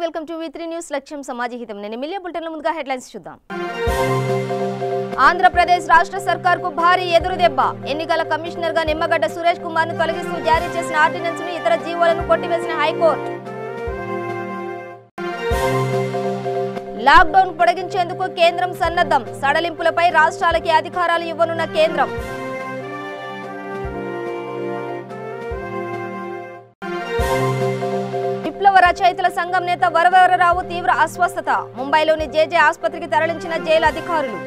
Welcome to V3 news లక్ష్యం సమాజహితం నేను మిలియా బులెటిన్ల ముందుగా హెడ్లైన్స్ చూద్దాం. ఆంధ్రప్రదేశ్ రాష్ట్ర సర్కార్కు భారీ ఎదురుదెబ్బ. ఎన్నికల కమిషనర్ గా నిమ్మగడ్డ సురేష్ కుమార్ ను తొలగిస్తూ జారీ చేసిన ఆర్డినెన్స్ ను ఇతర జీవోలను కొట్టివేసిన హైకోర్టు. లాక్డౌన్ పొడిగించేందుకు కేంద్రం సన్నద్ధం. సడలింపులపై రాష్ట్రాలకి అధికారాలు ఇవ్వనున్న కేంద్రం. విప్లవ రచయితల సంఘం నేత వరవరరావు తీవ్ర అస్వస్థత. ముంబైలోని జేజే ఆసుపత్రికి తరలించిన జైలు అధికారులు.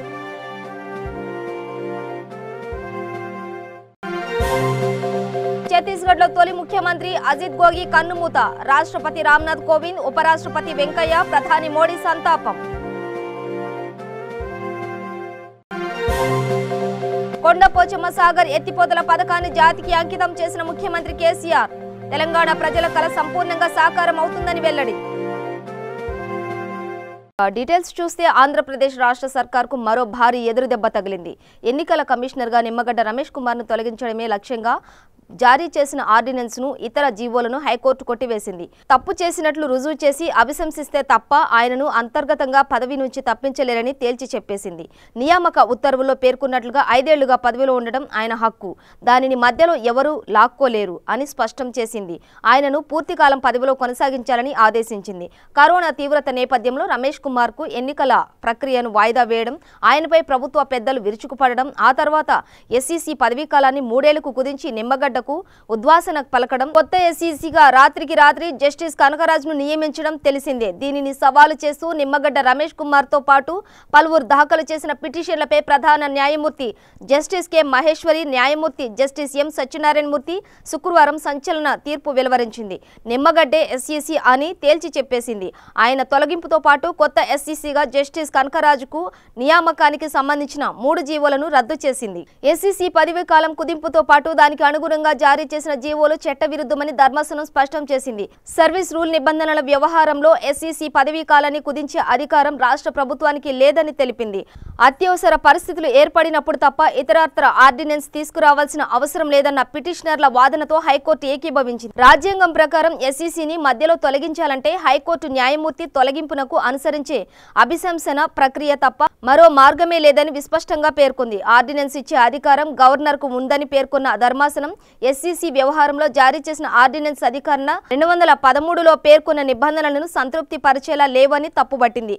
ఛత్తీస్గఢ్ లో తొలి ముఖ్యమంత్రి అజిత్ గోగి కన్నుమూత. రాష్ట్రపతి రామ్నాథ్ కోవింద్, ఉపరాష్ట్రపతి వెంకయ్య, ప్రధాని మోడీ సంతాపం. కొండపోచమ్మ సాగర్ ఎత్తిపోతల పథకాన్ని జాతికి అంకితం చేసిన ముఖ్యమంత్రి కేసీఆర్. తెలంగాణ ప్రజల కల సంపూర్ణంగా సాకారం అవుతుందని వెల్లడి. డీటెయిల్స్ చూస్తే ఆంధ్రప్రదేశ్ రాష్ట్ర సర్కార్కు మరో భారీ ఎదురుదెబ్బ తగిలింది. ఎన్నికల కమిషనర్గా నిమ్మగడ్డ రమేష్ కుమార్ను తొలగించడమే లక్ష్యంగా జారీ చేసిన ఆర్డినెన్స్ ను ఇతర జీవోలను హైకోర్టు కొట్టివేసింది. తప్పు చేసినట్లు రుజువు చేసి అభిశంసిస్తే తప్ప ఆయనను అంతర్గతంగా పదవి నుంచి తప్పించలేరని తేల్చి చెప్పేసింది. నియామక ఉత్తర్వుల్లో పేర్కొన్నట్లుగా 5 ఏళ్లుగా పదవిలో ఉండడం ఆయన హక్కు, దానిని మధ్యలో ఎవరూ లాక్కోలేరు అని స్పష్టం చేసింది. ఆయనను పూర్తికాలం పదవిలో కొనసాగించాలని ఆదేశించింది. కరోనా తీవ్రత నేపథ్యంలో రమేష్ కుమార్ కు ఎన్నికల ప్రక్రియను వాయిదా వేయడం, ఆయనపై ప్రభుత్వ పెద్దలు విరుచుకుపడడం, ఆ తర్వాత ఎస్ఈసీ పదవీ కాలాన్ని 3 ఏళ్లకు కుదించి నిమ్మగడ్డ ఉద్వాసన పలకడం, కొత్త ఎస్ఈసీగా రాత్రికి రాత్రి జస్టిస్ కనకరాజ్ను నియమించడం తెలిసిందే. దీనిని సవాలు చేస్తూ నిమ్మగడ్డ రమేష్ కుమార్ తో పాటు పలువురు దాఖలు చేసిన పిటిషన్లపై ప్రధాన న్యాయమూర్తి జస్టిస్ కె మహేశ్వరి, న్యాయమూర్తి జస్టిస్ ఎం సత్యనారాయణ మూర్తి శుక్రవారం సంచలన తీర్పు వెలువరించింది. నిమ్మగడ్డే ఎస్ఈసీ అని తేల్చి చెప్పేసింది. ఆయన తొలగింపుతో పాటు కొత్త ఎస్ఈసీగా జస్టిస్ కనకరాజుకు నియామకానికి సంబంధించిన 3 జీవోలను రద్దు చేసింది. ఎస్ఈసీ పదవీ కాలం కుదింపుతో పాటు దానికి అనుగుణంగా జారీ చేసిన జీవోలు చట్టవిరుద్ధమని ధర్మాసనం స్పష్టం చేసింది. సర్వీస్ రూల్ నిబంధనల వ్యవహారంలో ఎస్ఈసీ పదవీ కాలాన్ని కుదించే అధికారం రాష్ట్ర ప్రభుత్వానికి లేదని తెలిపింది. అత్యవసర పరిస్థితులు ఏర్పడినప్పుడు తప్ప ఇతరత్ర ఆర్డినెన్స్ తీసుకురావాల్సిన అవసరం లేదన్న పిటిషనర్ల వాదనతో హైకోర్టు ఏకీభవించింది. రాజ్యాంగం ప్రకారం ఎస్ఈసీని మధ్యలో తొలగించాలంటే హైకోర్టు న్యాయమూర్తి తొలగింపునకు అనుసరించే అభిశంసన ప్రక్రియ తప్ప మరో మార్గమే లేదని విస్పష్టంగా పేర్కొంది. ఆర్డినెన్స్ ఇచ్చే అధికారం గవర్నర్ కు ఉందని పేర్కొన్న ధర్మాసనం ఎస్ఈసీ వ్యవహారంలో జారీ చేసిన ఆర్డినెన్స్ అధికరణ 2013లో పేర్కొన్న నిబంధనలను సంతృప్తి పరిచేలా లేవని తప్పుబట్టింది.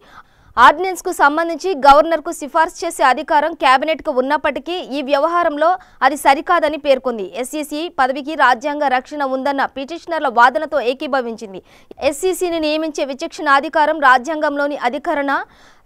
ఆర్డినెన్స్ కు సంబంధించి గవర్నర్ కు సిఫార్సు చేసే అధికారం కేబినెట్ కు ఉన్నప్పటికీ ఈ వ్యవహారంలో అది సరికాదని పేర్కొంది. ఎస్ఈసీ పదవికి రాజ్యాంగ రక్షణ ఉందన్న పిటిషనర్ల వాదనతో ఏకీభవించింది. ఎస్ఈసీని నియమించే విచక్షణాధికారం రాజ్యాంగంలోని అధికరణ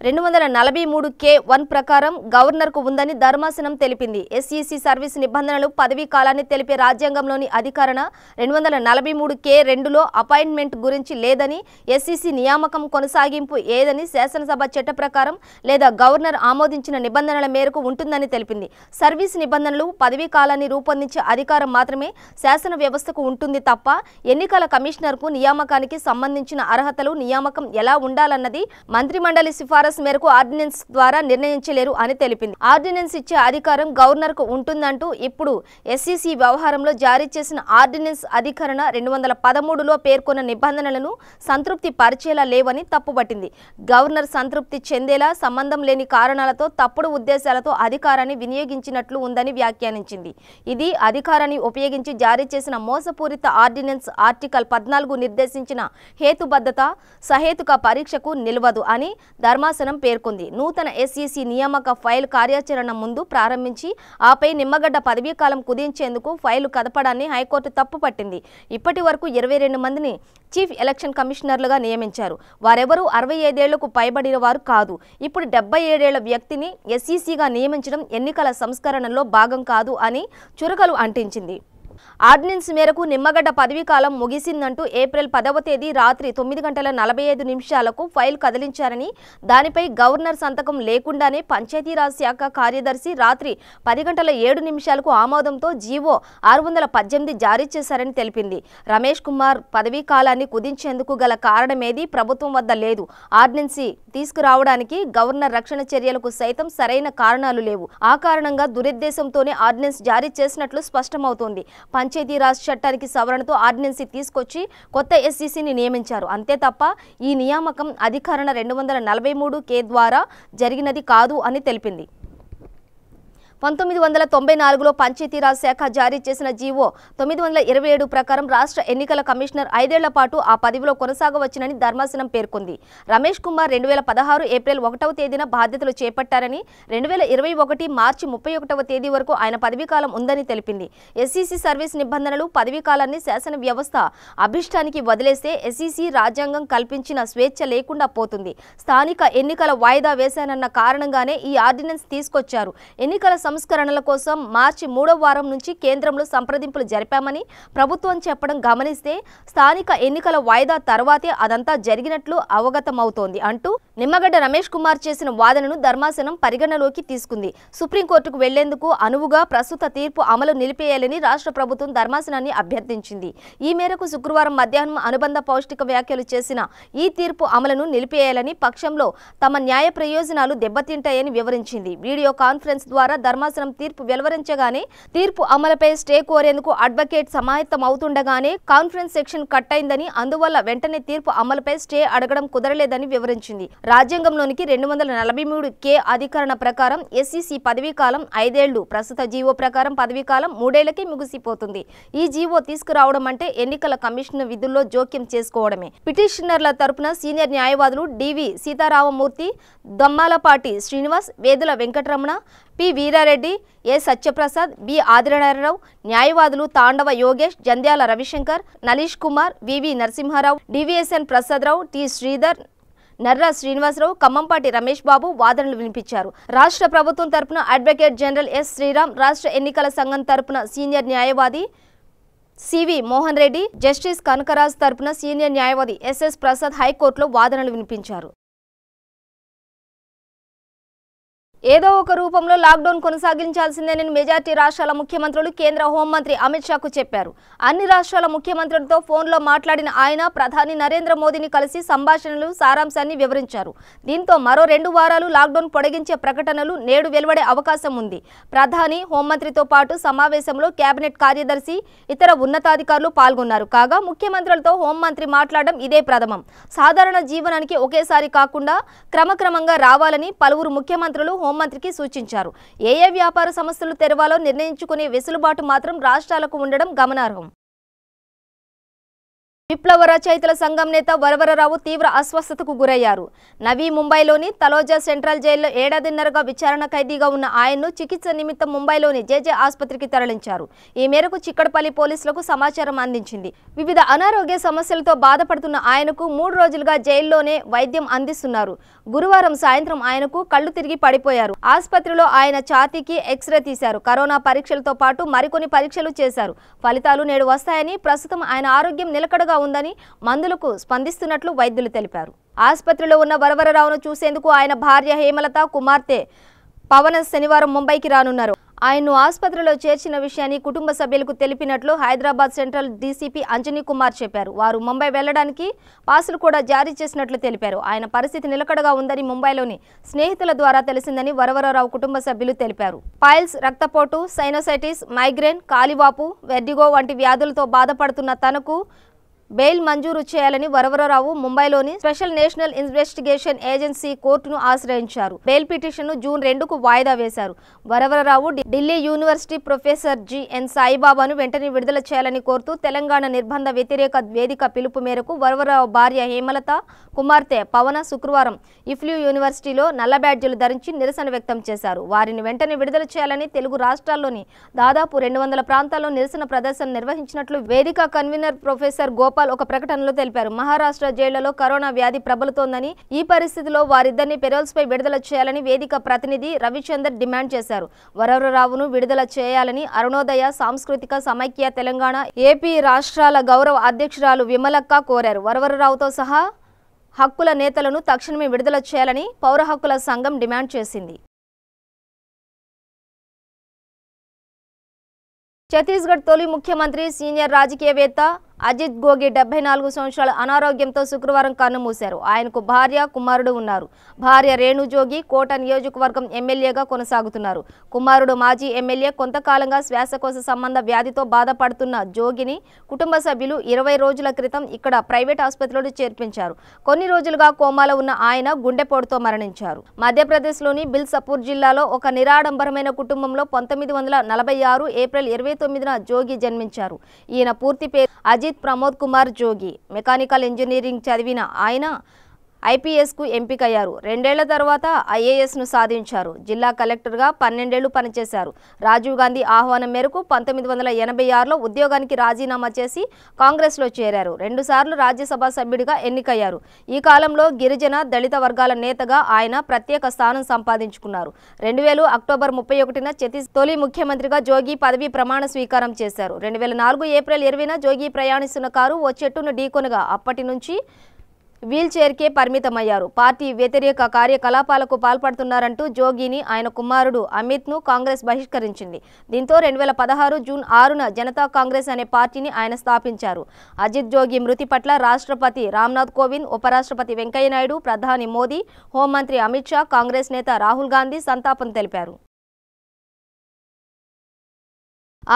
243(k)(1) ప్రకారం గవర్నర్ కు ఉందని ధర్మాసనం తెలిపింది. ఎస్ఈసీ సర్వీస్ నిబంధనలు పదవీ కాలాన్ని తెలిపే రాజ్యాంగంలోని అధికరణ 243(k)(2)లో అపాయింట్మెంట్ గురించి లేదని, ఎస్ఈసీ నియామకం కొనసాగింపు ఏదని శాసనసభ చట్ట ప్రకారం లేదా గవర్నర్ ఆమోదించిన నిబంధనల మేరకు ఉంటుందని తెలిపింది. సర్వీస్ నిబంధనలు పదవీ కాలాన్ని రూపొందించే అధికారం మాత్రమే శాసన వ్యవస్థకు ఉంటుంది తప్ప ఎన్నికల కమిషనర్ కు నియామకానికి సంబంధించిన అర్హతలు, నియామకం ఎలా ఉండాలన్నది మంత్రిమండలి సిఫారసు మేరకు ఆర్డినెన్స్ ద్వారా నిర్ణయించలేరు అని తెలిపింది. ఆర్డినెన్స్ ఇచ్చే అధికారం గవర్నర్ కు ఉంటుందంటూ ఇప్పుడు ఎస్ఈసీ వ్యవహారంలో జారీ చేసిన ఆర్డినెన్స్ అధికరణ 213లో పేర్కొన్న నిబంధనలను సంతృప్తి పరిచేలా లేవని తప్పుబట్టింది. గవర్నర్ సంతృప్తి చెందేలా సంబంధం లేని కారణాలతో తప్పుడు ఉద్దేశాలతో అధికారాన్ని వినియోగించినట్లు ఉందని వ్యాఖ్యానించింది. ఇది అధికారాన్ని ఉపయోగించి జారీ చేసిన మోసపూరిత ఆర్డినెన్స్ ఆర్టికల్ 14 నిర్దేశించిన హేతుబద్ధత, సహేతుక పరీక్షకు నిలవదు అని ధర్మాసనం పేర్కొంది. నూతన ఎస్ఈసీ నియామక ఫైల్ కార్యాచరణ ముందు ప్రారంభించి ఆపై నిమ్మగడ్డ పదవీకాలం కుదించేందుకు ఫైలు కదపడాన్ని హైకోర్టు తప్పుపట్టింది. ఇప్పటి వరకు 22 మందిని చీఫ్ ఎలక్షన్ కమిషనర్లుగా నియమించారు. వారెవరూ 65 ఏళ్లకు పైబడిన వారు కాదు. ఇప్పుడు 77 ఏళ్ల వ్యక్తిని ఎస్ఈసీగా నియమించడం ఎన్నికల సంస్కరణలో భాగం కాదు అని చురకలు అంటించింది. ఆర్డినెన్స్ మేరకు నిమ్మగడ్డ పదవీకాలం ముగిసిందంటూ ఏప్రిల్ 10వ తేదీ రాత్రి 9:45 ఫైల్ కదిలించారని, దానిపై గవర్నర్ సంతకం లేకుండానే పంచాయతీరాజ్ శాఖ కార్యదర్శి రాత్రి 10:07 ఆమోదంతో జీవో 618 జారీ చేశారని తెలిపింది. రమేష్ కుమార్ పదవీకాలాన్ని కుదించేందుకు గల కారణమేది ప్రభుత్వం వద్ద లేదు. ఆర్డినెన్స్ తీసుకురావడానికి గవర్నర్ రక్షణ చర్యలకు సైతం సరైన కారణాలు లేవు. ఆ కారణంగా దురుద్దేశంతోనే ఆర్డినెన్స్ జారీ చేసినట్లు స్పష్టమవుతోంది. పంచాయతీరాజ్ చట్టానికి సవరణతో ఆర్డినెన్స్ తీసుకొచ్చి కొత్త ఎస్సీసీని నియమించారు. అంతే తప్ప ఈ నియామకం అధికరణ 243 ద్వారా జరిగినది కాదు అని తెలిపింది. 1994లో పంచాయతీరాజ్ శాఖ జారీ చేసిన జీవో 927 ప్రకారం రాష్ట్ర ఎన్నికల కమిషనర్ 5 ఏళ్ల పాటు ఆ పదవిలో కొనసాగవచ్చునని ధర్మాసనం పేర్కొంది. రమేష్ కుమార్ 2016 ఏప్రిల్ 1వ తేదీన బాధ్యతలు చేపట్టారని 2021 మార్చి 31వ తేదీ వరకు ఆయన పదవీకాలం ఉందని తెలిపింది. ఎస్సీసీ సర్వీస్ నిబంధనలు పదవీకాలాన్ని శాసన వ్యవస్థ అభిష్టానికి వదిలేస్తే ఎస్సీసీ రాజ్యాంగం కల్పించిన స్వేచ్ఛ లేకుండా పోతుంది. స్థానిక ఎన్నికల వాయిదా వేశానన్న కారణంగానే ఈ ఆర్డినెన్స్ తీసుకొచ్చారు. ఎన్నికల సంస్కరణల కోసం మార్చి 3వ వారం నుంచి కేంద్రంలో సంప్రదింపులు జరిపామని ప్రభుత్వం చెప్పడం గమనిస్తే స్థానిక ఎన్నికల వాయిదా తర్వాతే అదంతా జరిగినట్లు అవగతమవుతోంది అంటూ నిమ్మగడ్డ రమేష్ కుమార్ చేసిన వాదనను ధర్మాసనం పరిగణలోకి తీసుకుంది. సుప్రీంకోర్టుకు వెళ్లేందుకు అనువుగా ప్రస్తుత తీర్పు అమలు నిలిపేయాలని రాష్ట్ర ప్రభుత్వం ధర్మాసనాన్ని అభ్యర్థించింది. ఈ మేరకు శుక్రవారం మధ్యాహ్నం అనుబంధ పౌష్టిక వ్యాఖ్యలు చేసిన ఈ తీర్పు అమలును నిలిపేయాలని పక్షంలో తమ న్యాయ ప్రయోజనాలు దెబ్బతింటాయని వివరించింది. వీడియో కాన్ఫరెన్స్ ద్వారా ధర్మాసనం తీర్పు వెలువరించగానే తీర్పు అమలుపై స్టే కోరేందుకు అడ్వకేట్ సమాయత్తమవుతుండగానే కాన్ఫరెన్స్ సెక్షన్ కట్ అయిందని, అందువల్ల వెంటనే తీర్పు అమలుపై స్టే అడగడం కుదరలేదని వివరించింది. రాజ్యాంగంలోనికి 243 అధికరణ ప్రకారం ఎస్సీసీ పదవీకాలం 5 ఏళ్లు, ప్రస్తుత జీవో ప్రకారం పదవీకాలం 3 ఏళ్లకే ముగిసిపోతుంది. ఈ జీవో తీసుకురావడం అంటే ఎన్నికల కమిషన్ విధుల్లో జోక్యం చేసుకోవడమే. పిటిషనర్ల తరపున సీనియర్ న్యాయవాదులు డివి సీతారామమూర్తి, దమ్మాలపాటి శ్రీనివాస్, వేదుల వెంకటరమణ, పి వీరారెడ్డి, ఏ సత్యప్రసాద్, బి ఆదినారాయణరావు, న్యాయవాదులు తాండవ యోగేష్, జంధ్యాల రవిశంకర్, నలీష్ కుమార్, వివి నరసింహారావు, డివిఎస్ఎన్ ప్రసాదరావు, టి శ్రీధర్, నర్రా శ్రీనివాసరావు, ఖమ్మంపాటి రమేష్ బాబు వాదనలు వినిపించారు. రాష్ట్ర ప్రభుత్వం తరపున అడ్వకేట్ జనరల్ ఎస్ శ్రీరామ్, రాష్ట్ర ఎన్నికల సంఘం తరపున సీనియర్ న్యాయవాది సివి మోహన్ రెడ్డి, జస్టిస్ కనకరాజ్ తరపున సీనియర్ న్యాయవాది ఎస్ఎస్ ప్రసాద్ హైకోర్టులో వాదనలు వినిపించారు. ఏదో ఒక రూపంలో లాక్డౌన్ కొనసాగించాల్సిందేనని మెజార్టీ రాష్ట్రాల ముఖ్యమంత్రులు కేంద్ర హోంమంత్రి అమిత్ షాకు చెప్పారు. అన్ని రాష్ట్రాల ముఖ్యమంత్రులతో ఫోన్లో మాట్లాడిన ఆయన ప్రధాని నరేంద్ర మోదీని కలిసి సంభాషణలు సారాంశాన్ని వివరించారు. దీంతో మరో 2 వారాలు లాక్డౌన్ పొడిగించే ప్రకటనలు నేడు వెలువడే అవకాశం ఉంది. ప్రధాని, హోంమంత్రితో పాటు సమావేశంలో కేబినెట్ కార్యదర్శి, ఇతర ఉన్నతాధికారులు పాల్గొన్నారు. కాగా ముఖ్యమంత్రులతో హోంమంత్రి మాట్లాడడం ఇదే ప్రథమం. సాధారణ జీవనానికి ఒకేసారి కాకుండా క్రమక్రమంగా రావాలని పలువురు ముఖ్యమంత్రులు హోంమంత్రికి సూచించారు. ఏ వ్యాపార సంస్థలు తెరవాలో నిర్ణయించుకునే వెసులుబాటు మాత్రం రాష్ట్రాలకు ఉండడం గమనార్హం. విప్లవ రచయితల సంఘం నేత వరవరరావు తీవ్ర అస్వస్థతకు గురయ్యారు. నవీ ముంబైలోని తలోజా సెంట్రల్ జైల్లో 1.5 ఏళ్లుగా విచారణ ఖైదీగా ఉన్న ఆయన్ను చికిత్స నిమిత్తం ముంబైలోని జేజే ఆసుపత్రికి తరలించారు. ఈ మేరకు చిక్కడపల్లి పోలీసులకు సమాచారం అందించింది. వివిధ అనారోగ్య సమస్యలతో బాధపడుతున్న ఆయనకు 3 రోజులుగా జైల్లోనే వైద్యం అందిస్తున్నారు. గురువారం సాయంత్రం ఆయనకు కళ్లు తిరిగి పడిపోయారు. ఆసుపత్రిలో ఆయన ఛాతీకి ఎక్స్రే తీశారు. కరోనా పరీక్షలతో పాటు మరికొన్ని పరీక్షలు చేశారు. ఫలితాలు నేడు వస్తాయని, ప్రస్తుతం ఆయన ఆరోగ్యం నిలకడగా ఉందని, మందులకు స్పందిస్తున్నట్లు వైద్యులు తెలిపారు. ఆసుపత్రిలో ఉన్న వరవరరావును చూసేందుకు ఆయన భార్య హేమలత, కుమార్తె పవన శనివారం ముంబైకి రానున్నారు. ఆయన్ను ఆసుపత్రిలో చేర్చిన విషయాన్ని కుటుంబ సభ్యులకు తెలిపినట్లు హైదరాబాద్ సెంట్రల్ డీసీపీ అంజనీ కుమార్ చెప్పారు. వారు ముంబై వెళ్లడానికి పాసులు కూడా జారీ చేసినట్లు తెలిపారు. ఆయన పరిస్థితి నిలకడగా ఉందని ముంబైలోని స్నేహితుల ద్వారా తెలిసిందని వరవరరావు కుటుంబ సభ్యులు తెలిపారు. పైల్స్, రక్తపోటు, సైనోసైటిస్, మైగ్రేన్, కాలివాపు, వెర్టిగో వంటి వ్యాధులతో బాధపడుతున్న తనకు బెయిల్ మంజూరు చేయాలని వరవరరావు ముంబైలోని స్పెషల్ నేషనల్ ఇన్వెస్టిగేషన్ ఏజెన్సీ కోర్టును ఆశ్రయించారు. బెయిల్ పిటిషన్ను జూన్ 2కు వాయిదా వేశారు. Varavara Rao Delhi university professor GN సాయిబాబాను వెంటనే విడుదల చేయాలని కోరుతూ తెలంగాణ నిర్బంధ వ్యతిరేక వేదిక పిలుపు మేరకు వరవరరావు భార్య హేమలత, కుమార్తె పవన శుక్రవారం ఇఫ్లూ యూనివర్సిటీలో నల్ల బ్యాడ్జీలు ధరించి నిరసన వ్యక్తం చేశారు. వారిని వెంటనే విడుదల చేయాలని తెలుగు రాష్ట్రాల్లోని దాదాపు 200 ప్రాంతాల్లో నిరసన ప్రదర్శన నిర్వహించినట్లు వేదిక కన్వీనర్ ప్రొఫెసర్ గోపాల్ ఒక ప్రకటనలో తెలిపారు. మహారాష్ట్ర జైళ్లలో కరోనా వ్యాధి ప్రబలుతోందని, ఈ పరిస్థితిలో వారిద్దరిని పెరోల్స్పై విడుదల చేయాలని వేదిక ప్రతినిధి రవిచందర్ డిమాండ్ చేశారు. వరవరరావును విడుదల చేయాలని అరుణోదయ సాంస్కృతిక సమైక్య తెలంగాణ ఏపీ రాష్ట్రాల గౌరవ అధ్యక్షురాలు విమలక్క కోరారు. వరవరరావుతో సహా హక్కుల నేతలను తక్షణమే విడుదల చేయాలని పౌర హక్కుల సంఘం డిమాండ్ చేసింది. ఛత్తీస్గఢ్ తొలి ముఖ్యమంత్రి, సీనియర్ రాజకీయవేత్త అజిత్ గోగి 74 సంవత్సరాల అనారోగ్యంతో శుక్రవారం కన్నుమూశారు. ఆయనకు భార్య, కుమారుడు ఉన్నారు. భార్య రేణు జోగి కోట నియోజకవర్గం ఎమ్మెల్యేగా కొనసాగుతున్నారు. కుమారుడు మాజీ ఎమ్మెల్యే. కొంతకాలంగా శ్వాసకోశ సంబంధ వ్యాధితో బాధపడుతున్న జోగిని కుటుంబ సభ్యులు 20 రోజుల క్రితం ఇక్కడ ప్రైవేట్ ఆసుపత్రిలో చేర్పించారు. కొన్ని రోజులుగా కోమాలో ఉన్న ఆయన గుండెపోటుతో మరణించారు. మధ్యప్రదేశ్లోని బిల్సపూర్ జిల్లాలో ఒక నిరాడంబరమైన కుటుంబంలో 1946 ఏప్రిల్ 29న జోగి జన్మించారు. ఈయన పూర్తి పేరు అజిత్ ప్రమోద్ కుమార్ జోగి. మెకానికల్ ఇంజనీరింగ్ చదివిన ఆయన ఐపీఎస్కు ఎంపికయ్యారు. 2 ఏళ్ల తర్వాత ఐఏఎస్ను సాధించారు. జిల్లా కలెక్టర్గా 12 ఏళ్లు పనిచేశారు. రాజీవ్ గాంధీ ఆహ్వానం మేరకు 1986లో ఉద్యోగానికి రాజీనామా చేసి కాంగ్రెస్లో చేరారు. 2 సార్లు రాజ్యసభ సభ్యుడిగా ఎన్నికయ్యారు. ఈ కాలంలో గిరిజన, దళిత వర్గాల నేతగా ఆయన ప్రత్యేక స్థానం సంపాదించుకున్నారు. 2000 అక్టోబర్ 31న ఛత్తీస్గఢ్ తొలి ముఖ్యమంత్రిగా జోగి పదవీ ప్రమాణ స్వీకారం చేశారు. 2004 ఏప్రిల్ 20న జోగి ప్రయాణిస్తున్న కారు ఓ చెట్టును ఢీకొనగా అప్పటి నుంచి వీల్ చైర్కే పరిమితమయ్యారు. పార్టీ వ్యతిరేక కార్యకలాపాలకు పాల్పడుతున్నారంటూ జోగిని ఆయన కుమారుడు అమిత్ను కాంగ్రెస్ బహిష్కరించింది. దీంతో 2016 జూన్ 6న జనతా కాంగ్రెస్ అనే పార్టీని ఆయన స్థాపించారు. అజిత్ జోగి మృతి పట్ల రాష్ట్రపతి రామ్నాథ్ కోవింద్, ఉపరాష్ట్రపతి వెంకయ్యనాయుడు, ప్రధాని మోదీ, హోంమంత్రి అమిత్ షా, కాంగ్రెస్ నేత రాహుల్ గాంధీ సంతాపం తెలిపారు.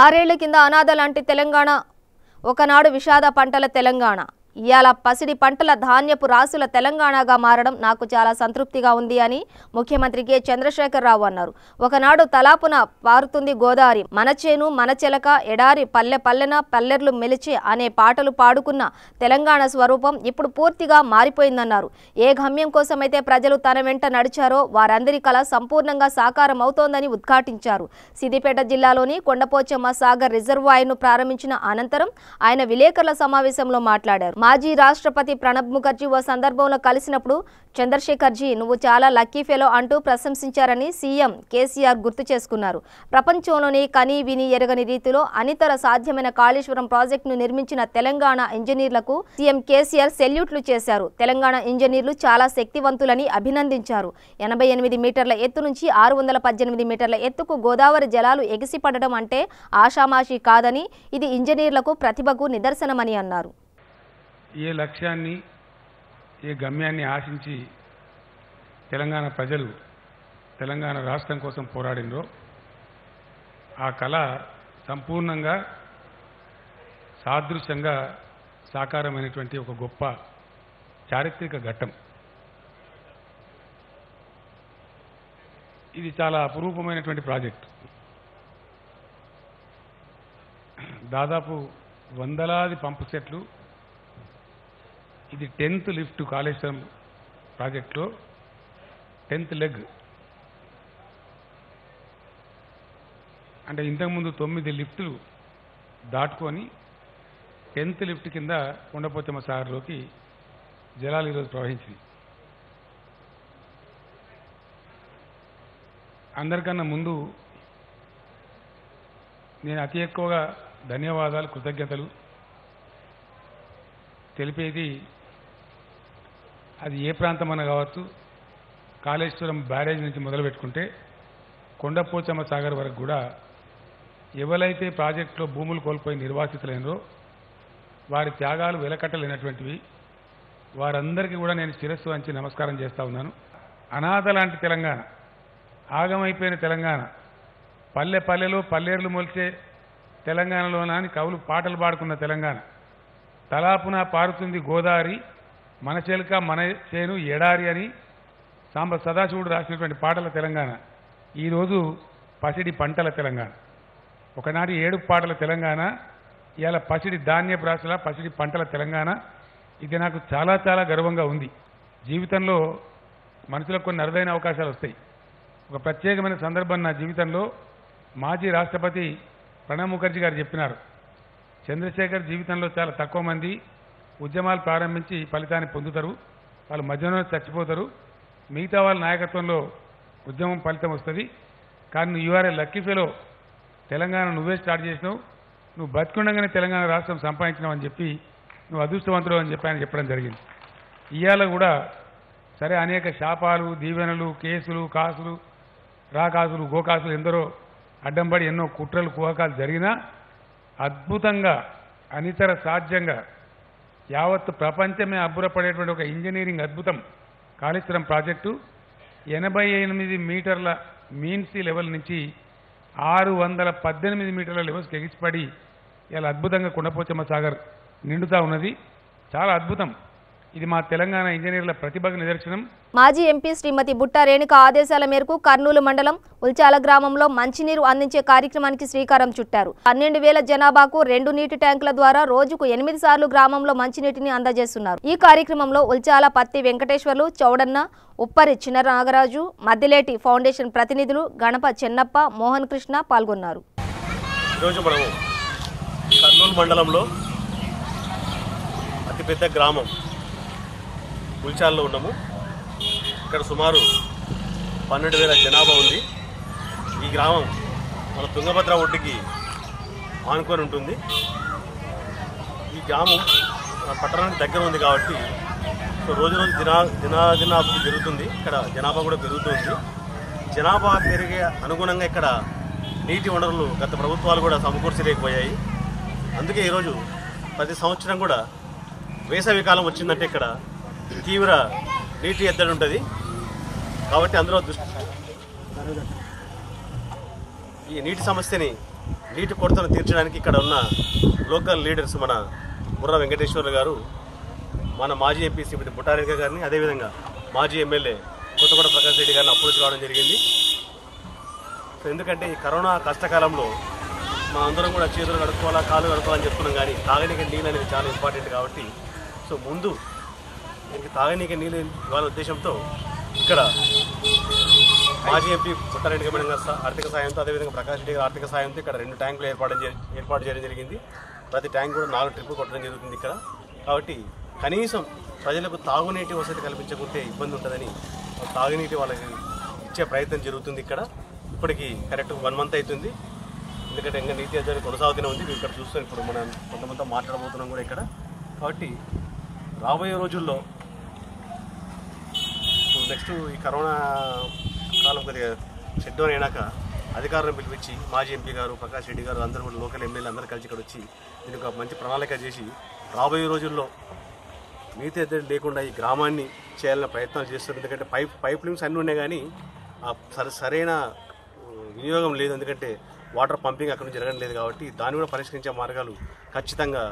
6 ఏళ్ల కింద అనాథ లాంటి తెలంగాణ ఒకనాడు విషాద పంటల తెలంగాణ, ఇయాల పసిడి పంటల ధాన్యపు రాసుల తెలంగాణగా మారడం నాకు చాలా సంతృప్తిగా ఉంది అని ముఖ్యమంత్రి కె చంద్రశేఖరరావు అన్నారు. ఒకనాడు తలాపున పారుతుంది గోదావరి, మన చేను మన చెలక, ఎడారి పల్లె పల్లెన పల్లెర్లు మెలిచే అనే పాటలు పాడుకున్న తెలంగాణ స్వరూపం ఇప్పుడు పూర్తిగా మారిపోయిందన్నారు. ఏ గమ్యం కోసమైతే ప్రజలు తన వెంట నడిచారో వారందరి కళ సంపూర్ణంగా సాకారం అవుతోందని ఉద్ఘాటించారు. సిద్దిపేట జిల్లాలోని కొండపోచమ్మ సాగర్ రిజర్వాయర్ను ప్రారంభించిన అనంతరం ఆయన విలేకరుల సమావేశంలో మాట్లాడారు. మాజీ రాష్ట్రపతి ప్రణబ్ ముఖర్జీ ఓ సందర్భంలో కలిసినప్పుడు చంద్రశేఖర్జీ నువ్వు చాలా లక్కీ ఫెలో అంటూ ప్రశంసించారని సీఎం కేసీఆర్ గుర్తు చేసుకున్నారు. ప్రపంచంలోని కని విని ఎరగని రీతిలో అనితర సాధ్యమైన కాళేశ్వరం ప్రాజెక్టును నిర్మించిన తెలంగాణ ఇంజనీర్లకు సీఎం కేసీఆర్ సెల్యూట్లు చేశారు. తెలంగాణ ఇంజనీర్లు చాలా శక్తివంతులని అభినందించారు. 88 మీటర్ల ఎత్తు నుంచి 618 మీటర్ల ఎత్తుకు గోదావరి జలాలు ఎగిసిపడడం అంటే ఆషామాషీ కాదని, ఇది ఇంజనీర్లకు ప్రతిభకు నిదర్శనమని అన్నారు. ఏ లక్ష్యాన్ని, ఏ గమ్యాన్ని ఆశించి తెలంగాణ ప్రజలు తెలంగాణ రాష్ట్రం కోసం పోరాడినరో ఆ కళ సంపూర్ణంగా సాదృశ్యంగా సాకారమైనటువంటి ఒక గొప్ప చారిత్రక ఘట్టం. ఇది చాలా అపురూపమైనటువంటి ప్రాజెక్ట్. దాదాపు వందలాది పంపు సెట్లు. ఇది 10th లిఫ్ట్ కాళేశ్వరం ప్రాజెక్టులో 10th లెగ్. అంటే ఇంతకుముందు 9 లిఫ్టులు దాటుకొని 10th లిఫ్ట్ కింద కొండపోచమ్మ సాగర్లోకి జలాలు ఈరోజు ప్రవహించింది. అందరికన్నా ముందు నేను అతి ఎక్కువగా ధన్యవాదాలు, కృతజ్ఞతలు తెలిపేది అది ఏ ప్రాంతమన్నా కావచ్చు. కాళేశ్వరం బ్యారేజ్ నుంచి మొదలుపెట్టుకుంటే కొండపోచమ్మ సాగర్ వరకు కూడా ఎవరైతే ప్రాజెక్టులో భూములు కోల్పోయి నిర్వాసితులైనరో వారి త్యాగాలు వెలకట్టలేనటువంటివి. వారందరికీ కూడా నేను శిరస్సు వంచి నమస్కారం చేస్తూ ఉన్నాను. అనాథ లాంటి తెలంగాణ, ఆగమైపోయిన తెలంగాణ, పల్లె పల్లెలో పల్లెర్లు మొలిచే తెలంగాణలోనా అని కవులు పాటలు పాడుకున్న తెలంగాణ, తలాపున పారుతుంది గోదావరి, మన చెలక మన చేను ఎడారి అని సాంబ సదాశివుడు రాసినటువంటి పాటల తెలంగాణ ఈరోజు పసిడి పంటల తెలంగాణ. ఒకనాటి 7 పాటల తెలంగాణ ఇవాళ పసిడి ధాన్యపు రాసుల పసిడి పంటల తెలంగాణ. ఇది నాకు చాలా చాలా గర్వంగా ఉంది. జీవితంలో మనుషులకు కొన్ని అరుదైన అవకాశాలు వస్తాయి. ఒక ప్రత్యేకమైన సందర్భం నా జీవితంలో మాజీ రాష్ట్రపతి ప్రణబ్ ముఖర్జీ గారు చెప్పినారు, చంద్రశేఖర్ జీవితంలో చాలా తక్కువ మంది ఉద్యమాలు ప్రారంభించి ఫలితాన్ని పొందుతారు, వాళ్ళు మధ్యలో చచ్చిపోతారు, మిగతా వాళ్ళ నాయకత్వంలో ఉద్యమం ఫలితం వస్తుంది. కానీ you are a lucky fellow, Telangana నువ్వే స్టార్ట్ చేసినావు, నువ్వు బతికుండగానే తెలంగాణ రాష్ట్రం సంపాదించినావు అని చెప్పి నువ్వు అదృష్టవంతుడు అని చెప్పి ఆయన చెప్పడం జరిగింది. ఇవాళ కూడా సరే అనేక శాపాలు, దీవెనలు, కేసులు, కాసులు, రాకాసులు, గోకాసులు ఎందరో అడ్డంపడి ఎన్నో కుట్రలు కుహకాలు జరిగినా అద్భుతంగా అనితర సాధ్యంగా యావత్తు ప్రపంచమే అబ్బురపడేటువంటి ఒక ఇంజనీరింగ్ అద్భుతం కాళేశ్వరం ప్రాజెక్టు 88 మీటర్ల మీన్ సీ లెవెల్ నుంచి 618 మీటర్ల లెవెల్స్కి ఎగిసిపడి ఇలా అద్భుతంగా కొండపోచమ్మ సాగర్ నిండుతా ఉన్నది. చాలా అద్భుతం. ఇది మా తెలంగాణ ఇంజనీర్ల ప్రతిభకు నిదర్శనం. మాజీ ఎంపీ శ్రీమతి బుట్టా రేణుక ఆదేశాల మేరకు కర్నూలు మండలం ఉల్చాల గ్రామంలో మంచినీరు అందించే కార్యక్రమానికి శ్రీకారం చుట్టారు. 12,000 జనాభాకు 2 నీటి ట్యాంకుల ద్వారా రోజుకు 8 సార్లు గ్రామంలో మంచినీటిని అందజేస్తున్నారు. ఈ కార్యక్రమంలో ఉల్చాల పత్తి వెంకటేశ్వర్లు, చౌడన్న, ఉప్పరి చిన్న నాగరాజు, మద్దిలేటి ఫౌండేషన్ ప్రతినిధులు గణప చెన్నప్ప, మోహన్ కృష్ణ పాల్గొన్నారు. ఈరోజు మనము కర్నూలు మండలంలో అతిపెద్ద గ్రామం ఉల్చాల్లో ఉన్నాము. ఇక్కడ సుమారు 12,000 జనాభా ఉంది. ఈ గ్రామం మన తుంగభద్ర ఒడ్డుకి ఆనుకొని ఉంటుంది. ఈ గ్రామం పట్టణానికి దగ్గర ఉంది కాబట్టి రోజు రోజు దినాభివృద్ధి జరుగుతుంది. ఇక్కడ జనాభా కూడా పెరుగుతుంది. జనాభా పెరిగే అనుగుణంగా ఇక్కడ నీటి వనరులు గత ప్రభుత్వాలు కూడా సమకూర్చలేకపోయాయి. అందుకే ఈరోజు ప్రతి సంవత్సరం కూడా వేసవి కాలం వచ్చిందంటే ఇక్కడ తీవ్ర నీటి ఎద్దడి ఉంటుంది. కాబట్టి అందులో ఈ నీటి సమస్యని, నీటి కొరతను తీర్చడానికి ఇక్కడ ఉన్న లోకల్ లీడర్స్ మన బుర్ర వెంకటేశ్వర్లు గారు, మన మాజీ ఎంపీ శ్రీమతి బుట్టా రేణుక గారిని, అదేవిధంగా మాజీ ఎమ్మెల్యే కొత్తగూడ ప్రకాష్ రెడ్డి గారిని అప్రోచ్ కావడం జరిగింది. సో ఎందుకంటే ఈ కరోనా కష్టకాలంలో మా అందరం కూడా చేతులు కడుక్కోవాలా, కాళ్ళు కడుక్కోవాలని చెప్తున్నాం. కానీ తాగనీకి నీళ్ళు అనేది చాలా ఇంపార్టెంట్ కాబట్టి సో ముందు తాగనీకి నీళ్ళు ఇవ్వాలనే ఉద్దేశంతో ఇక్కడ మాజీ ఎంపీ బుట్టా రేణుక మేడం గారి ఆర్థిక సాయంతో, అదేవిధంగా ప్రకాష్ రెడ్డి గారి ఆర్థిక సాయంతో ఇక్కడ 2 ట్యాంకులు ఏర్పాటు చేయడం జరిగింది. ప్రతి ట్యాంక్ కూడా 4 ట్రిప్పులు కొట్టడం జరుగుతుంది ఇక్కడ. కాబట్టి కనీసం ప్రజలకు తాగునీటి వసతి కల్పించకుంటే ఇబ్బంది ఉంటుందని తాగునీటి వాళ్ళకి ఇచ్చే ప్రయత్నం జరుగుతుంది ఇక్కడ. ఇప్పటికి కరెక్ట్ 1 మంత్ అవుతుంది. ఎందుకంటే ఇంకా నీటి అధ్యయనం కొనసాగుతూనే ఉంది. ఇక్కడ చూస్తాం, ఇప్పుడు మనం కొంతమంది మాట్లాడబోతున్నాం కూడా ఇక్కడ. కాబట్టి రాబోయే రోజుల్లో నెక్స్ట్ ఈ కరోనా కాలం కొద్దిగా షట్ డౌన్ అయినాక అధికారులను పిలిపించి మాజీ ఎంపీ గారు, ప్రకాష్ రెడ్డి గారు, అందరూ కూడా లోకల్ ఎమ్మెల్యేలు అందరూ కలిసి ఇక్కడ వచ్చి దీనికి ఒక మంచి ప్రణాళిక చేసి రాబోయే రోజుల్లో నీటి ఎద్దడి లేకుండా ఈ గ్రామాన్ని చేయాలనే ప్రయత్నాలు చేస్తారు. ఎందుకంటే పైప్ లైన్స్ అన్నీ ఉన్నాయి కానీ సరైన వినియోగం లేదు. ఎందుకంటే వాటర్ పంపింగ్ అక్కడ నుంచి జరగడం లేదు. కాబట్టి దాన్ని కూడా పరిష్కరించే మార్గాలు ఖచ్చితంగా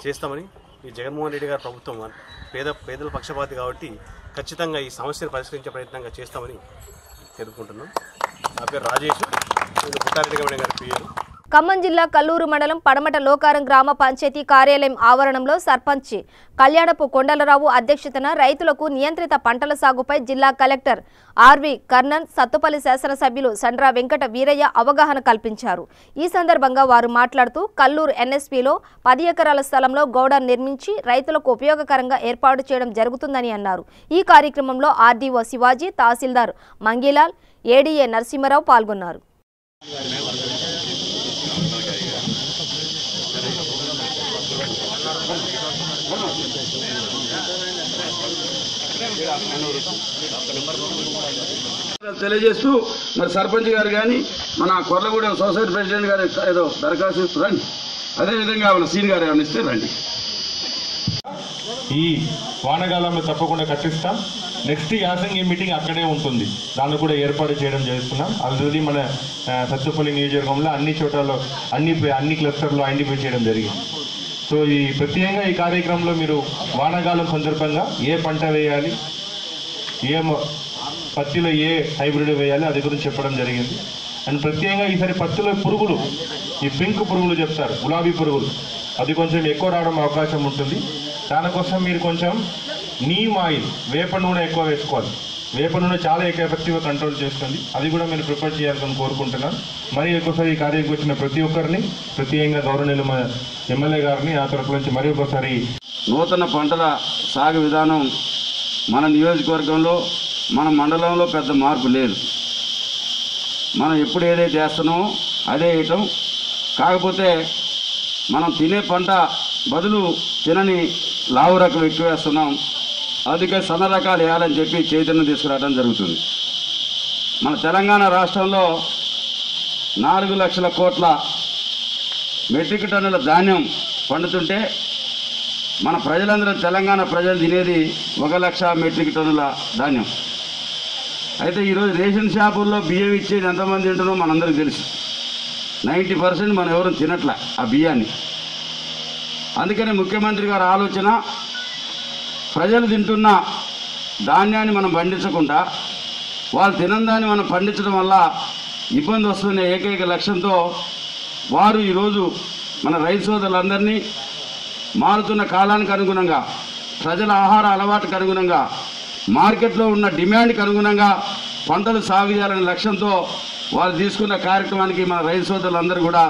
చేస్తామని, ఈ జగన్మోహన్ రెడ్డి గారి ప్రభుత్వం పేదల పక్షపాతి కాబట్టి ఖచ్చితంగా ఈ సమస్యను పరిష్కరించే ప్రయత్నంగా చేస్తామని తెలుపుకుంటున్నాం. నా పేరు రాజేష్, నేను బుట్టా రేణుక మేడం గారి పిఏ. ఖమ్మం జిల్లా కల్లూరు మండలం పడమట లోకారం గ్రామ పంచాయతీ కార్యాలయం ఆవరణంలో సర్పంచ్ కళ్యాణపు కొండలరావు అధ్యక్షతన రైతులకు నియంత్రిత పంటల సాగుపై జిల్లా కలెక్టర్ ఆర్వి కర్ణన్, సత్తుపల్లి శాసనసభ్యులు సండ్రా వెంకట వీరయ్య అవగాహన కల్పించారు. ఈ సందర్భంగా వారు మాట్లాడుతూ కల్లూరు ఎన్ఎస్పీలో 10 ఎకరాల స్థలంలో గౌడర్ నిర్మించి రైతులకు ఉపయోగకరంగా ఏర్పాటు చేయడం జరుగుతుందని అన్నారు. ఈ కార్యక్రమంలో ఆర్డీఓ శివాజీ, తహసీల్దార్ మంగీలాల్, ఏడీఏ నరసింహరావు పాల్గొన్నారు. తెలియజేస్తూ మరి సర్పంచ్ గారు కానీ మన కొర్లగూడెం సొసైటీ ప్రెసిడెంట్ గారు ఏదో దరఖాస్తు రండి, అదేవిధంగా మన సీన్ గారు ఏమైనా ఇస్తే రండి. ఈ వానకాలంలో తప్పకుండా కట్టిస్తాం. నెక్స్ట్ యాసంగి మీటింగ్ అక్కడే ఉంటుంది, దాన్ని కూడా ఏర్పాటు చేయడం చేస్తున్నాం. ఆల్రెడీ మన సత్తుపల్లి నియోజకవర్గంలో అన్ని చోట్లలో అన్ని క్లస్టర్లో ఐడెంటిఫై చేయడం జరిగింది. సో ఈ ప్రత్యేకంగా ఈ కార్యక్రమంలో మీరు వానాకాలం సందర్భంగా ఏ పంట వేయాలి, పత్తిలో ఏ హైబ్రిడ్ వేయాలి అది గురించి చెప్పడం జరిగింది. అండ్ ప్రత్యేకంగా ఈసారి పత్తిలో పురుగులు, ఈ పింక్ పురుగులు చెప్తారు, గులాబీ పురుగులు, అది కొంచెం ఎక్కువ రావడం అవకాశం ఉంటుంది. దానికోసం మీరు కొంచెం నీమ్ ఆయిల్, వేప నూనె ఎక్కువ వేసుకోవాలి. వేప నూనె చాలా ఎఫెక్టివ్గా కంట్రోల్ చేస్తుంది. అది కూడా మీరు ప్రిపేర్ చేయాలని కోరుకుంటున్నాను. మరి ఒకసారి ఈ కార్యక్రమం వచ్చిన ప్రతి ఒక్కరిని, ప్రత్యేకంగా గౌరవనీయులు ఎమ్మెల్యే గారిని ఆ తరపు నుంచి మరి ఒకసారి నూతన పంటల సాగు విధానం మన నియోజకవర్గంలో, మన మండలంలో పెద్ద మార్పు లేదు. మనం ఎప్పుడు ఏదైతే వేస్తున్నామో అదే వేయటం. కాకపోతే మనం తినే పంట బదులు తినని లావు రకం ఎక్కువ వేస్తున్నాం. అందుకే సన్న రకాలు వేయాలని చెప్పి చైతన్యం తీసుకురావడం జరుగుతుంది. మన తెలంగాణ రాష్ట్రంలో 4 లక్షల కోట్ల మెట్రిక్ టన్నుల ధాన్యం పండుతుంటే మన ప్రజలందరూ తెలంగాణ ప్రజలు తినేది 1,00,000 మెట్రిక్ టన్నుల ధాన్యం. అయితే ఈరోజు రేషన్ షాపుల్లో బియ్యం ఇచ్చేది ఎంతమంది తింటున్నారో మనందరికీ తెలుసు. 90% మనం ఎవరు తినట్లే ఆ బియ్యాన్ని. అందుకని ముఖ్యమంత్రి గారి ఆలోచన ప్రజలు తింటున్న ధాన్యాన్ని మనం పండించకుండా వాళ్ళు తినందాన్ని మనం పండించడం వల్ల ఇబ్బంది వస్తున్న ఏకైక లక్ష్యంతో వారు ఈరోజు మన రైతు సోదరులందరినీ మారుతున్న కాలానికి అనుగుణంగా, ప్రజల ఆహార అలవాటుకు అనుగుణంగా, మార్కెట్లో ఉన్న డిమాండ్కి అనుగుణంగా పంటలు సాగు చేయాలనే లక్ష్యంతో వారు తీసుకున్న కార్యక్రమానికి మన రైతు సోదరులందరూ కూడా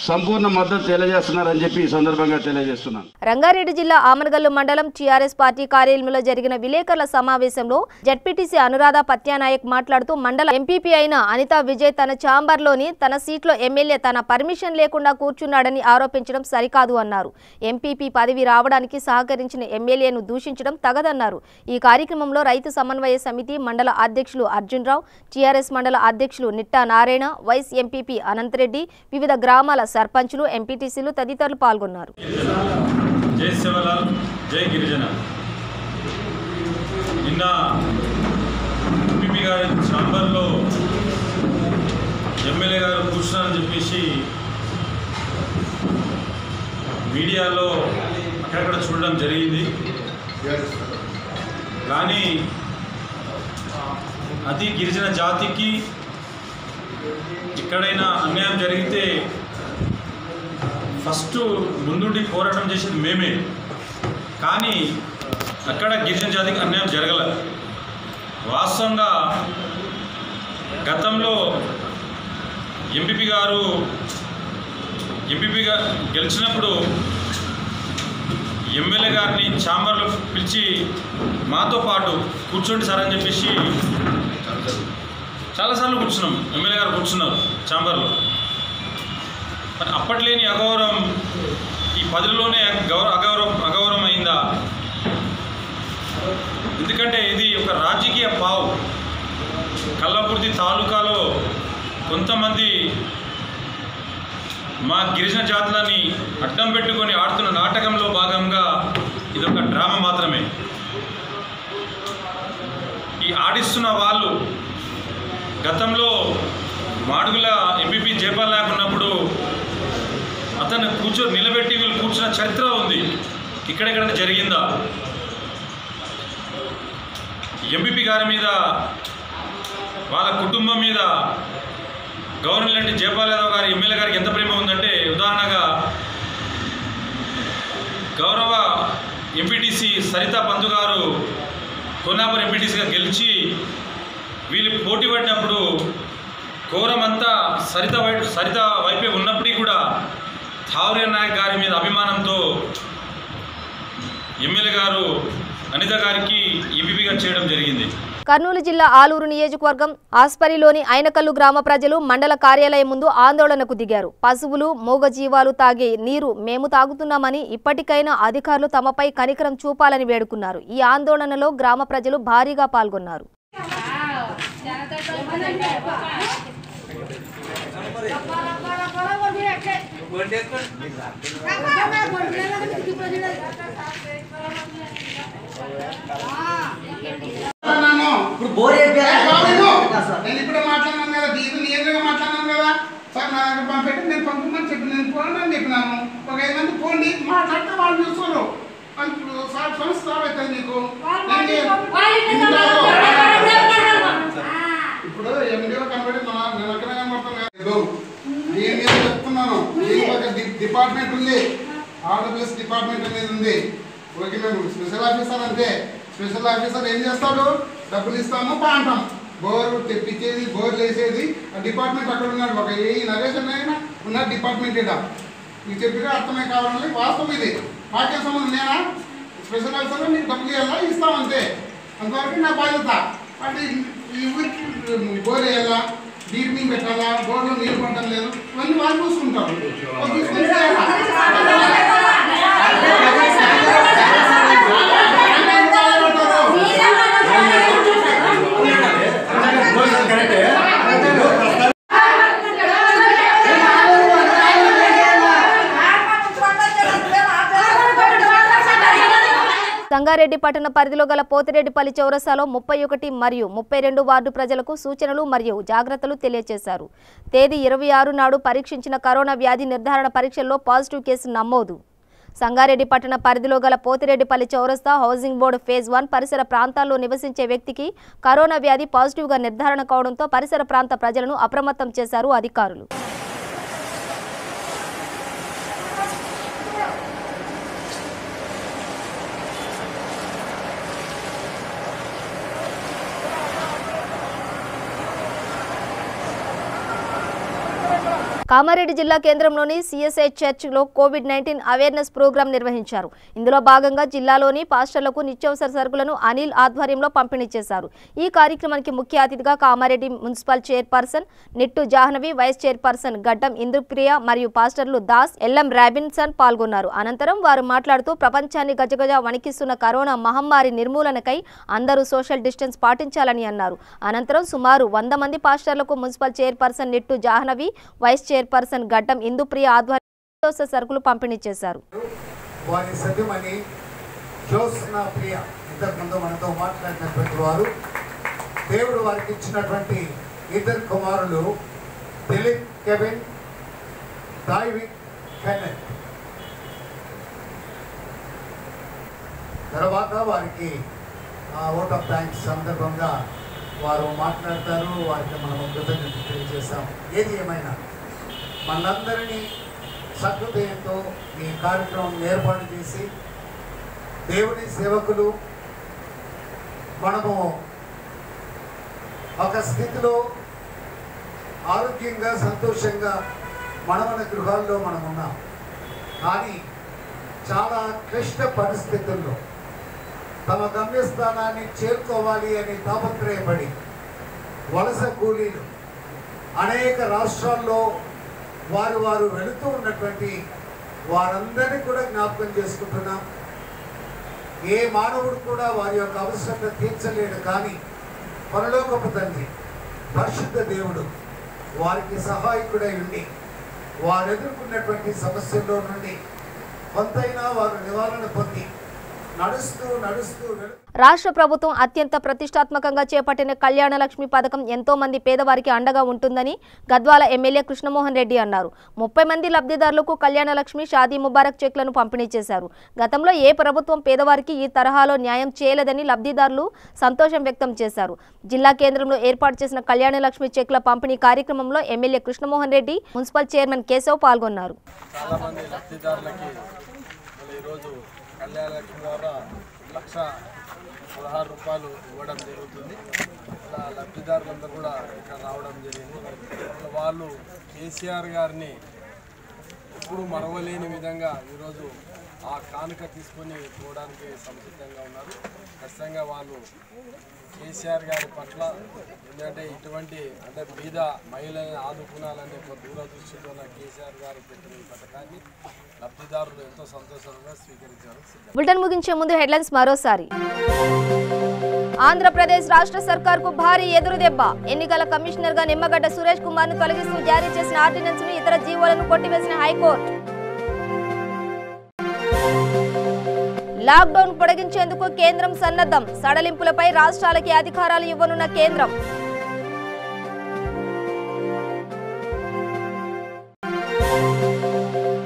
సంపూర్ణ మద్దతు తెలియజేస్తున్నారని చెప్పి ఈ సందర్భంగా తెలియజేస్తున్నాను. రంగారెడ్డి జిల్లా ఆమనగల్లు మండలం టీఆర్ఎస్ పార్టీ కార్యాలయంలో జరిగిన విలేకరుల సమావేశంలో జడ్పీటీసీ అనురాధ పత్యానాయక్ మాట్లాడుతూ మండల ఎంపీపీ అయిన అనితా విజయ్ తన ఛాంబర్లోని తన సీట్లో ఎమ్మెల్యే తన పర్మిషన్ లేకుండా కూర్చున్నాడని ఆరోపించడం సరికాదు అన్నారు. ఎంపీపీ పదవి రావడానికి సహకరించిన ఎమ్మెల్యేను దూషించడం తగదన్నారు. ఈ కార్యక్రమంలో రైతు సమన్వయ సమితి మండల అధ్యక్షులు అర్జున్ రావు, టీఆర్ఎస్ మండల అధ్యక్షులు నిట్టా నారాయణ, వైస్ ఎంపీపీ అనంతరెడ్డి, వివిధ గ్రామాల సర్పంచులు, ఎంపీటీసీలు తదితరులు పాల్గొన్నారు. జై శివలాల్, జై గిరిజన. నిన్న ఎంపీపీ గారి ఛాంబర్లో ఎమ్మెల్యే గారు కూర్చున్నారని చెప్పేసి మీడియాలో అక్కడక్కడ చూడడం జరిగింది. కానీ అది గిరిజన జాతికి ఎక్కడైనా అన్యాయం జరిగితే ఫస్ట్ ముందుండి పోరాటం చేసేది మేమే. కానీ అక్కడ గిరిజన జాతికి అన్యాయం జరగలేదు. వాస్తవంగా గతంలో ఎంపీపీగా గెలిచినప్పుడు ఎమ్మెల్యే గారిని ఛాంబర్లో పిలిచి మాతో పాటు కూర్చోండి సార్ అని చెప్పేసి చాలాసార్లు కూర్చున్నాం. ఎమ్మెల్యే గారు కూర్చున్నారు ఛాంబర్లో. మరి అప్పట్లేని అగౌరవం ఈ 10లోనే అగౌరవం అయిందా? ఎందుకంటే ఇది ఒక రాజకీయ పావు. కల్లకుర్తి తాలూకాలో కొంతమంది మా గిరిజన జాతులని అడ్డం పెట్టుకొని ఆడుతున్న నాటకంలో భాగంగా ఇదొక డ్రామా మాత్రమే. ఈ ఆడిస్తున్న వాళ్ళు గతంలో మాడుగుల ఎంపీపీ జయపాల్ నాయక్ ఉన్నప్పుడు అతను నిలబెట్టి వీళ్ళు కూర్చున్న చరిత్ర ఉంది. ఇక్కడెక్కడైనా జరిగిందా? ఎంపీపీ గారి మీద, వాళ్ళ కుటుంబం మీద గవర్నర్ జయపాల్ యాదవ్ గారి ఎమ్మెల్యే గారికి ఎంత ప్రేమ ఉందంటే, ఉదాహరణగా గౌరవ ఎంపీటీసీ సరితా పంతు గారు కొన్నాపూర్ ఎంపీటీసీగా గెలిచి వీళ్ళు పోటీ పడినప్పుడు కోరం అంతా సరిత వైపే ఉన్నప్పటికీ కూడా థావరియన్ నాయక్ గారి మీద అభిమానంతో ఎమ్మెల్యే గారు అనిత గారికి ఎంపీపీగా చేయడం జరిగింది. కర్నూలు జిల్లా ఆలూరు నియోజకవర్గం ఆస్పరిలోని ఐనకల్లు గ్రామ ప్రజలు మండల కార్యాలయం ముందు ఆందోళనకు దిగారు. పశువులు, మూగజీవాలు తాగే నీరు మేము తాగుతున్నామని ఇప్పటికైనా అధికారులు తమపై కనికరం చూపాలని వేడుకున్నారు. ఈ ఆందోళనలో గ్రామ ప్రజలు భారీగా పాల్గొన్నారు. ఇప్పుడు బోర్ నేను ఇప్పుడే మాట్లాడినాను కదా, దీని నియంత్రణగా మాట్లాడినాను కదా సార్. నాకు పంపెట్టి నేను పంపమని చెప్పి నేను పోండి అని చెప్పినాను. ఒక 5 మంది పోండి మాట్లాడితే వాళ్ళు చూస్తారు. ఇప్పుడు సంస్థ అవుతుంది మీకు. ఇప్పుడు ఎండిఓ కనబడి నేను అక్కడ కనబడతాను. నేను చెప్తున్నాను, డిపార్ట్మెంట్ ఉంది, ఆర్డబ్ల్యూఎస్ డిపార్ట్మెంట్ అనేది ఉంది. ఓకే, మేము స్పెషల్ ఆఫీసర్ అంటే స్పెషల్ ఆఫీసర్ ఏం చేస్తాడు? డబ్బులు ఇస్తాము, అంటాం. బోర్ తెప్పించేది, బోర్లు వేసేది ఆ డిపార్ట్మెంట్ అక్కడ ఉన్నాడు. ఒక ఏ నరేష్ అయినా ఉన్న డిపార్ట్మెంట్ ఇడా మీకు చెప్పిగా అర్థమే కావాలని వాస్తవం ఇది. మాకేం సంబంధం? నేనా స్పెషల్ ఆఫీసర్? నీకు డబ్బులు ఇవ్వాలా, ఇస్తామంతే. అంతవరకు నా బాధ్యత. అంటే ఈ ఊరికి బోర్ వేయాలా, డీపింగ్ పెట్టాలా, బోర్లో నీళ్ళు పడటం లేదు, ఇవన్నీ వాళ్ళు చూసుకుంటారు. తీసుకొని సంగారెడ్డి పట్టణ పరిధిలో గల పోతిరెడ్డిపల్లి చౌరస్తాలో 31 మరియు 32 వార్డు ప్రజలకు సూచనలు మరియు జాగ్రత్తలు తెలియజేశారు. తేదీ 26 నాడు పరీక్షించిన కరోనా వ్యాధి నిర్ధారణ పరీక్షల్లో పాజిటివ్ కేసు నమోదు. సంగారెడ్డి పట్టణ పరిధిలో గల పోతిరెడ్డిపల్లి చౌరస్తా హౌసింగ్ బోర్డు ఫేజ్ 1 పరిసర ప్రాంతాల్లో నివసించే వ్యక్తికి కరోనా వ్యాధి పాజిటివ్గా నిర్ధారణ కావడంతో పరిసర ప్రాంత ప్రజలను అప్రమత్తం చేశారు అధికారులు. కామారెడ్డి జిల్లా కేంద్రంలోని సిఎస్ఐ చర్చ్లో కోవిడ్-19 అవేర్నెస్ ప్రోగ్రాం నిర్వహించారు. ఇందులో భాగంగా జిల్లాలోని పాస్టర్లకు నిత్యావసర సరుకులను అనిల్ ఆధ్వర్యంలో పంపిణీ చేశారు. ఈ కార్యక్రమానికి ముఖ్య అతిథిగా Kamareddy municipal chairperson Nittu Jahnavi, vice chairperson Gaddam Indrapriya మరియు పాస్టర్లు దాస్, ఎల్ఎం రాబిన్సన్ పాల్గొన్నారు. అనంతరం వారు మాట్లాడుతూ ప్రపంచాన్ని గజగజ వణికిస్తున్న కరోనా మహమ్మారి నిర్మూలనకై అందరూ సోషల్ డిస్టెన్స్ పాటించాలని అన్నారు. అనంతరం సుమారు 100 మంది పాస్టర్లకు municipal chairperson Nittu Jahnavi, vice chairperson Gaddam Indupriya ఆధ్వర్యంలో సరుకులు పంపిణీ చేశారు. వారి సత్యమని జ్యోత్స్న ప్రియ ఇంతకుముందు మనతో మాట్లాడినటువంటి వారు దేవుడు వారికి ఇచ్చినటువంటి 2 కుమారులు దిలీప్ కెవిన్, డైవిడ్ కెనెత్. తర్వాత వారికి ఓట్ ఆఫ్ థ్యాంక్స్ సందర్భంగా వారు మాట్లాడతారు. వారికి మనం కృతజ్ఞతలు తెలియజేస్తాం. ఏది ఏమైనా మనందరినీ సహృదయంతో ఈ కార్యక్రమం ఏర్పాటు చేసి దేవుని సేవకులు మనము ఒక స్థితిలో ఆరోగ్యంగా సంతోషంగా మన గృహాల్లో మనం ఉన్నాం. కానీ చాలా క్లిష్ట పరిస్థితుల్లో తమ గమ్యస్థానాన్ని చేరుకోవాలి అని తాపత్రయపడి వలస కూలీలు అనేక రాష్ట్రాల్లో వారు వెళుతూ ఉన్నటువంటి వారందరినీ కూడా జ్ఞాపకం చేసుకుంటున్నాం. ఏ మానవుడు కూడా వారి యొక్క అవసరత తీర్చలేడు. కానీ పరలోకపు తండ్రి పరిశుద్ధ దేవుడు వారికి సహాయకుడై ఉండి వారు ఎదుర్కొన్నటువంటి సమస్యల్లో నుండి కొంతైనా వారు నివారణ పొంది నడుస్తూ రాష్ట్ర ప్రభుత్వం అత్యంత ప్రతిష్టాత్మకంగా చేపట్టిన కళ్యాణ లక్ష్మి పథకం ఎంతో మంది పేదవారికి అండగా ఉంటుందని గద్వాల ఎమ్మెల్యే కృష్ణమోహన్ రెడ్డి అన్నారు. 30 మంది లబ్ధిదారులకు కళ్యాణ లక్ష్మి, షాదీ ముబారక్ చెక్లను పంపిణీ చేశారు. గతంలో ఏ ప్రభుత్వం పేదవారికి ఈ తరహాలో న్యాయం చేయలేదని లబ్ధిదారులు సంతోషం వ్యక్తం చేశారు. జిల్లా కేంద్రంలో ఏర్పాటు చేసిన కళ్యాణ లక్ష్మి చెక్ల పంపిణీ కార్యక్రమంలో MLA Krishnamohan Reddy, municipal chairman Keshav పాల్గొన్నారు. కళ్యాణ లక్ష్మి ద్వారా 1,16,000 రూపాయలు ఇవ్వడం జరుగుతుంది. ఇలా లబ్ధిదారులందరూ కూడా ఇక్కడ రావడం జరిగింది. వాళ్ళు కేసీఆర్ గారిని ఎప్పుడు మరవలేని విధంగా ఈరోజు ఆ కానుక తీసుకొని పోవడానికి సంసిద్ధంగా ఉన్నారు. ఖచ్చితంగా వాళ్ళు కేసీఆర్ గారి పట్ల ఏంటంటే ఇటువంటి బీద మహిళలను ఆదుకునాలనే ఒక దూరదృష్టితో కేసీఆర్ గారు పెట్టిన ఈ పథకాన్ని లబ్ధిదారులు ఎంతో సంతోషంగా స్వీకరించారు. బులెటిన్ ముగించే ముందు హెడ్లైన్స్ మరోసారి. ఆంధ్రప్రదేశ్ రాష్ట్ర సర్కార్కు భారీ ఎదురుదెబ్బ. ఎన్నికల కమిషనర్ గా నిమ్మగడ్డ సురేష్ కుమార్ ను తొలగిస్తూ జారీ చేసిన ఆర్డినెన్స్ ను, ఇతర జీవోలను కొట్టివేసిన హైకోర్టు. లాక్డౌన్ పొడిగించేందుకు కేంద్రం సన్నద్ధం. సడలింపులపై రాష్ట్రాలకి అధికారాలు ఇవ్వనున్న కేంద్రం.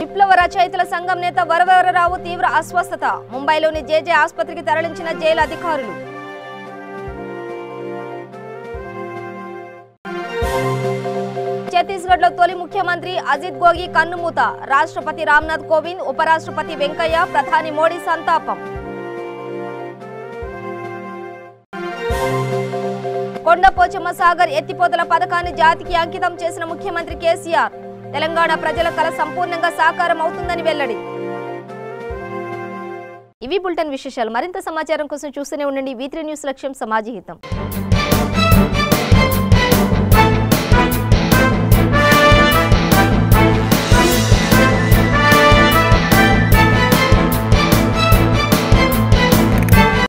విప్లవ రచయితల సంఘం నేత వరవరరావు తీవ్ర అస్వస్థత. ముంబైలోని జేజే ఆసుపత్రికి తరలించిన జైలు అధికారులు. ఛత్తీస్గఢ్ లో తొలి ముఖ్యమంత్రి అజిత్ గోగి కన్నుమూత. రాష్ట్రపతి రామ్నాథ్ కోవింద్, ఉపరాష్ట్రపతి వెంకయ్య, ప్రధాని మోడీ సంతాపం. కొండపోచమ్మ సాగర్ ఎత్తిపోతల పథకాన్ని జాతికి అంకితం చేసిన ముఖ్యమంత్రి కేసీఆర్. తెలంగాణ ప్రజల కల సంపూర్ణంగా సాకారం అవుతుందని వెల్లడి. ఇవి బులెటిన్ విశేషాలు. మరింత సమాచారం కోసం చూస్తూనే ఉండండి. V3 న్యూస్, లక్ష్యం సమాజహితం.